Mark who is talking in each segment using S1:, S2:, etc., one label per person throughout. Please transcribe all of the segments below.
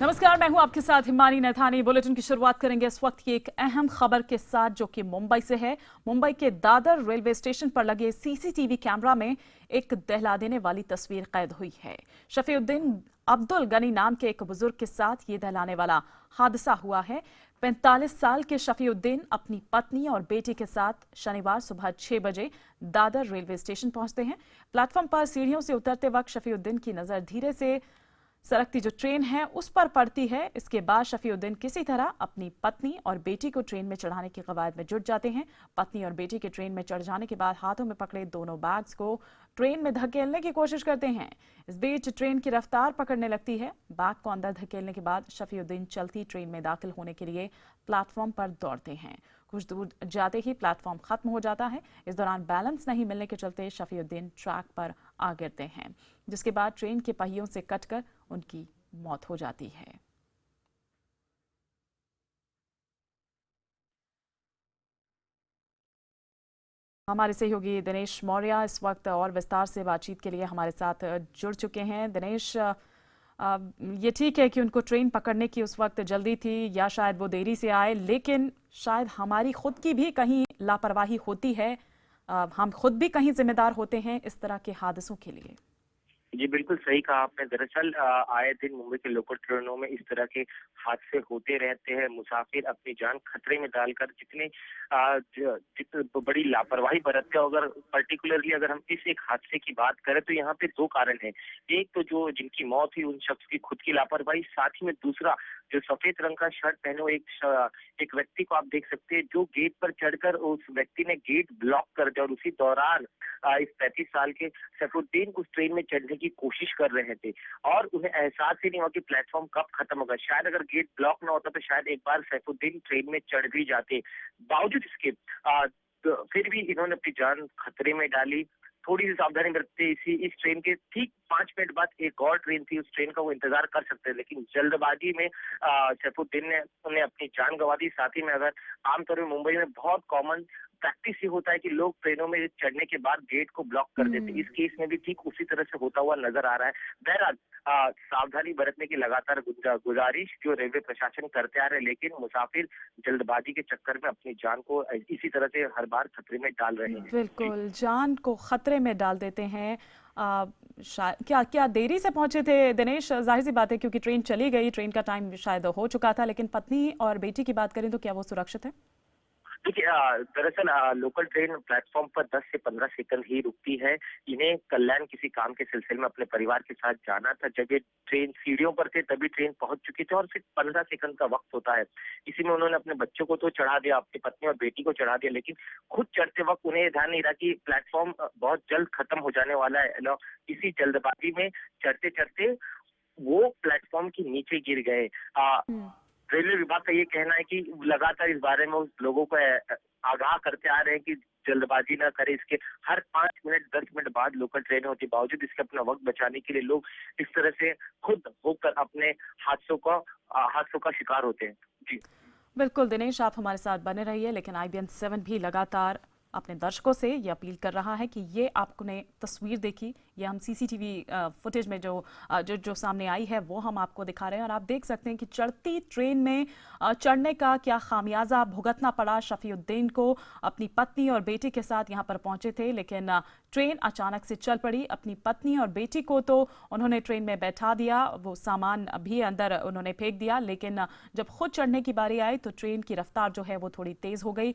S1: नमस्कार, मैं हूं आपके साथ हिमानी नैथानी। बुलेटिन की शुरुआत करेंगे इस वक्त की एक अहम खबर के साथ जो कि मुंबई से है। मुंबई के दादर रेलवे स्टेशन पर लगे सीसीटीवी कैमरा में एक दहला देने वाली तस्वीर कैद हुई है। शफीउद्दीन अब्दुल गनी नाम के एक बुजुर्ग के साथ ये दहलाने वाला हादसा हुआ है। 45 साल के शफीउद्दीन अपनी पत्नी और बेटे के साथ शनिवार सुबह 6 बजे दादर रेलवे स्टेशन पहुंचते हैं। प्लेटफॉर्म पर सीढ़ियों से उतरते वक्त शफीउद्दीन की नजर धीरे से सड़कती जो ट्रेन है उस पर पड़ती है। इसके बाद शफीउद्दीन किसी तरह अपनी पत्नी और बेटी को ट्रेन में चढ़ाने की कवायद में जुट जाते हैं। पत्नी और बेटी के ट्रेन में चढ़ जाने के बाद हाथों में पकड़े दोनों बैग्स को ट्रेन में धकेलने की कोशिश करते हैं। इस बीच ट्रेन की रफ्तार पकड़ने लगती है। बैग को अंदर धकेलने के बाद शफीउद्दीन चलती ट्रेन में दाखिल होने के लिए प्लेटफॉर्म पर दौड़ते हैं। कुछ दूर जाते ही प्लेटफॉर्म खत्म हो जाता है। इस दौरान बैलेंस नहीं मिलने के चलते शफीउद्दीन ट्रैक पर आ गिरते हैं, जिसके बाद ट्रेन के पहियों से कटकर उनकी मौत हो जाती है। हमारे सहयोगी दिनेश मौर्य इस वक्त और विस्तार से बातचीत के लिए हमारे साथ जुड़ चुके हैं। दिनेश, ये ठीक है कि उनको ट्रेन पकड़ने की उस वक्त जल्दी थी या शायद वो देरी से आए, लेकिन शायद हमारी खुद की भी कहीं लापरवाही होती है। हम खुद भी कहीं जिम्मेदार होते हैं इस तरह के हादसों के लिए।
S2: जी बिल्कुल सही कहा आपने। दरअसल आए दिन मुंबई के लोकल ट्रेनों में इस तरह के हादसे होते रहते हैं। मुसाफिर अपनी जान खतरे में डालकर जितनी बड़ी लापरवाही बरतते हैं। अगर पर्टिकुलरली अगर हम इस एक हादसे की बात करें तो यहाँ पे दो कारण हैं। एक तो जो जिनकी मौत हुई उन शख्स की खुद की लापरवाही, साथ ही में दूसरा जो सफेद रंग का शर्ट पहने हुए एक व्यक्ति को आप देख सकते हैं जो गेट पर चढ़कर उस व्यक्ति ने गेट ब्लॉक कर दिया और उसी दौरान इस 35 साल के सैफुद्दीन उस ट्रेन में चढ़ने की कोशिश कर रहे थे और उन्हें एहसास ही नहीं हुआ कि प्लेटफॉर्म कब खत्म होगा। शायद अगर गेट ब्लॉक ना होता तो शायद एक बार सैफुद्दीन ट्रेन में चढ़ भी जाते। बावजूद इसके तो फिर भी इन्होंने अपनी जान खतरे में डाली। थोड़ी सी सावधानी बरतते इस ट्रेन के ठीक 5 मिनट बाद एक और ट्रेन थी, उस ट्रेन का वो इंतजार कर सकते हैं, लेकिन जल्दबाजी में सैफुद्दीन ने उन्हें अपनी जान गंवा दी। साथ ही में अगर आमतौर में मुंबई में बहुत कॉमन प्रैक्टिस ये होता है कि लोग ट्रेनों में चढ़ने के बाद गेट को ब्लॉक कर देते। इस केस में भी ठीक उसी तरह से होता हुआ नजर आ रहा है। बहरहाल सावधानी बरतने की लगातार गुजारिश जो रेलवे प्रशासन करते आ रहे हैं, लेकिन मुसाफिर जल्दबाजी के चक्कर में अपनी जान को इसी तरह से हर बार खतरे में डाल रहे हैं।
S1: बिल्कुल, जान को खतरे में डाल देते हैं। क्या देरी से पहुंचे थे दिनेश? जाहिर सी बात है क्योंकि ट्रेन चली गई, ट्रेन का टाइम शायद हो चुका था, लेकिन पत्नी और बेटी की बात करें तो क्या वो सुरक्षित है?
S2: देखिए दरअसल लोकल ट्रेन प्लेटफॉर्म पर 10 से 15 सेकंड ही रुकती है। इन्हें कल्याण किसी काम के सिलसिले में अपने परिवार के साथ जाना था। जब ये ट्रेन सीढ़ियों पर थे तभी ट्रेन पहुंच चुकी थी और सिर्फ 15 सेकंड का वक्त होता है। इसी में उन्होंने अपने बच्चों को तो चढ़ा दिया, अपनी पत्नी और बेटी को चढ़ा दिया, लेकिन खुद चढ़ते वक्त उन्हें ध्यान नहीं रहा कि प्लेटफॉर्म बहुत जल्द खत्म हो जाने वाला है। इसी जल्दबाजी में चढ़ते चढ़ते वो प्लेटफॉर्म के नीचे गिर गए। रेलवे विभाग का ये कहना है कि लगातार इस बारे में लोगों को आगाह करते आ रहे हैं कि जल्दबाजी ना करें। इसके हर 5 मिनट 10 मिनट बाद लोकल ट्रेनें होती, बावजूद इसके अपना वक्त बचाने के लिए लोग इस तरह से खुद होकर अपने हादसों का शिकार होते हैं। जी
S1: बिल्कुल दिनेश, आप हमारे साथ बने रहिए। लेकिन IBN 7 भी लगातार अपने दर्शकों से ये अपील कर रहा है कि ये आपने तस्वीर देखी, ये हम CCTV फुटेज में जो सामने आई है वो हम आपको दिखा रहे हैं और आप देख सकते हैं कि चढ़ती ट्रेन में चढ़ने का क्या खामियाजा भुगतना पड़ा शफीउद्दीन को। अपनी पत्नी और बेटी के साथ यहाँ पर पहुंचे थे, लेकिन ट्रेन अचानक से चल पड़ी। अपनी पत्नी और बेटी को तो उन्होंने ट्रेन में बैठा दिया, वो सामान भी अंदर उन्होंने फेंक दिया, लेकिन जब खुद चढ़ने की बारी आई तो ट्रेन की रफ्तार जो है वो थोड़ी तेज हो गई।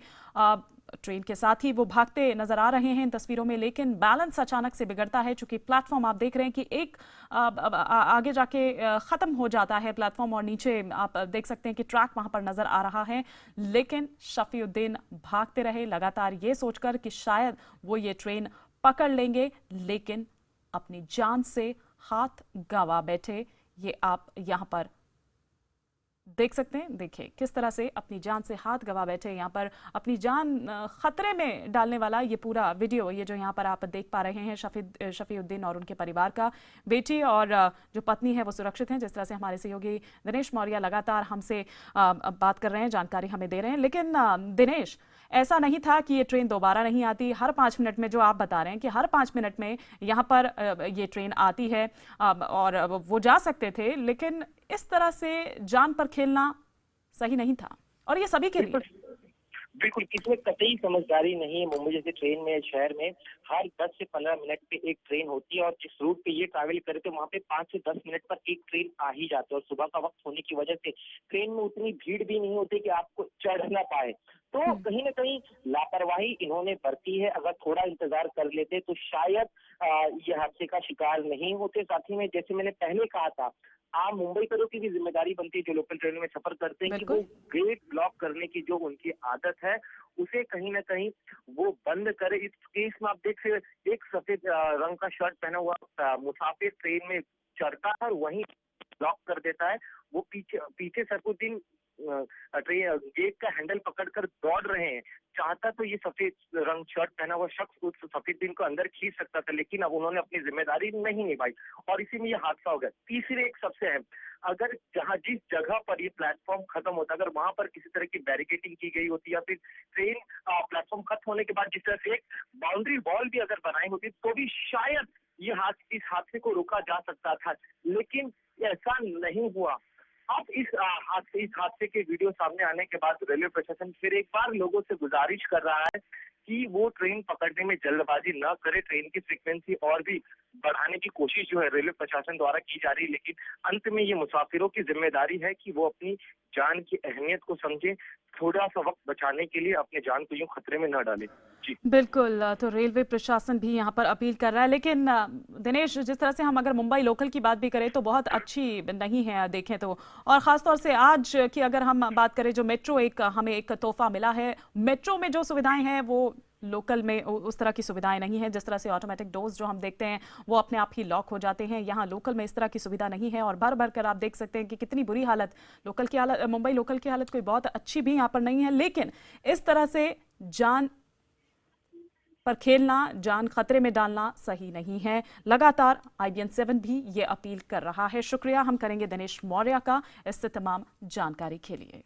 S1: ट्रेन के साथ ही वो भागते नजर आ रहे हैं इन तस्वीरों में, लेकिन बैलेंस अचानक से बिगड़ता है। चूंकि प्लेटफॉर्म आप देख रहे हैं कि एक आगे जाके खत्म हो जाता है प्लेटफॉर्म और नीचे आप देख सकते हैं कि ट्रैक वहां पर नजर आ रहा है, लेकिन शफीउद्दीन भागते रहे लगातार ये सोचकर कि शायद वो ये ट्रेन पकड़ लेंगे, लेकिन अपनी जान से हाथ गंवा बैठे। ये आप यहाँ पर देख सकते हैं। देखिए किस तरह से अपनी जान से हाथ गंवा बैठे, यहाँ पर अपनी जान खतरे में डालने वाला ये पूरा वीडियो, ये जो यहाँ पर आप देख पा रहे हैं शफीउद्दीन और उनके परिवार का। बेटी और जो पत्नी है वो सुरक्षित हैं, जिस तरह से हमारे सहयोगी दिनेश मौर्य लगातार हमसे बात कर रहे हैं, जानकारी हमें दे रहे हैं। लेकिन दिनेश, ऐसा नहीं था कि ये ट्रेन दोबारा नहीं आती। हर 5 मिनट में, जो आप बता रहे हैं कि हर 5 मिनट में यहाँ पर ये ट्रेन आती है और वो जा सकते थे, लेकिन इस तरह से जान पर खेलना सही नहीं था, और ये सभी के लिए।
S2: बिल्कुल, इसमें कतई समझदारी नहीं है। मुंबई जैसे ट्रेन में, शहर में हर 10 से 15 मिनट पे एक ट्रेन होती है, और जिस रूट पे ये ट्रैवल करे तो वहाँ पे 5 से 10 मिनट पर एक ट्रेन आ ही जाती है, और सुबह का वक्त होने की वजह से ट्रेन में उतनी भीड़ भी नहीं होती कि आपको चढ़ ना पाए। तो कहीं न कहीं लापरवाही इन्होंने बरती है। अगर थोड़ा इंतजार कर लेते तो शायद ये हादसे का शिकार नहीं होते। साथ ही में जैसे मैंने पहले कहा था, आम मुंबईकरों की भी जिम्मेदारी बनती है, जो लोकल ट्रेनों में सफर करते हैं, कि वो
S1: बिल्कुल।
S2: गेट ब्लॉक करने की जो उनकी आदत है, उसे कहीं न कहीं वो बंद करे। इस केस में आप देख सकते, एक सफेद रंग का शर्ट पहना हुआ मुसाफिर ट्रेन में चढ़ता है और वहीं ब्लॉक कर देता है। वो पीछे पीछे सरफुद्दीन ट्रेन गेट का हैंडल पकड़कर दौड़ रहे हैं। चाहता तो ये सफेद रंग शर्ट पहना हुआ शख्स उस सफेद को अंदर खींच सकता था, लेकिन अब उन्होंने अपनी जिम्मेदारी नहीं निभाई और इसी में ये हादसा हो गया। तीसरे एक सबसे अहम, अगर जहां जिस जगह पर ये प्लेटफॉर्म खत्म होता, अगर वहां पर किसी तरह की बैरिकेडिंग की गई होती, या फिर ट्रेन प्लेटफॉर्म खत्म होने के बाद जिस तरह से एक बाउंड्री वॉल भी अगर बनाई होती, तो भी शायद इस हादसे को रोका जा सकता था, लेकिन ऐसा नहीं हुआ। अब इस हादसे के वीडियो सामने आने के बाद रेलवे प्रशासन फिर एक बार लोगों से गुजारिश कर रहा है कि वो ट्रेन पकड़ने में जल्दबाजी न करे। ट्रेन की फ्रीक्वेंसी और भी बढ़ाने की कोशिश जो है रेलवे प्रशासन द्वारा की जा रही है, लेकिन अंत में ये मुसाफिरों की जिम्मेदारी है कि वो अपनी जान की अहमियत को समझें, थोड़ा सा वक्त बचाने के लिए अपने जान को यूं खतरे में न डालें। जी
S1: बिल्कुल, तो रेलवे प्रशासन भी यहाँ पर अपील कर रहा है, लेकिन दिनेश, जिस तरह से हम अगर मुंबई लोकल की बात भी करें तो बहुत अच्छी नहीं है देखें तो, और ख़ासतौर से आज की अगर हम बात करें, जो मेट्रो हमें एक तोहफा मिला है। मेट्रो में जो सुविधाएं हैं वो लोकल में उस तरह की सुविधाएं नहीं है। जिस तरह से ऑटोमेटिक डोर्स जो हम देखते हैं वो अपने आप ही लॉक हो जाते हैं, यहाँ लोकल में इस तरह की सुविधा नहीं है, और भर भर कर आप देख सकते हैं कि कितनी बुरी हालत लोकल की हालत, मुंबई लोकल की हालत कोई बहुत अच्छी भी यहाँ पर नहीं है। लेकिन इस तरह से जान पर खेलना, जान खतरे में डालना सही नहीं है। लगातार IBN 7 भी ये अपील कर रहा है। शुक्रिया हम करेंगे दिनेश मौर्य का इस तमाम जानकारी के लिए।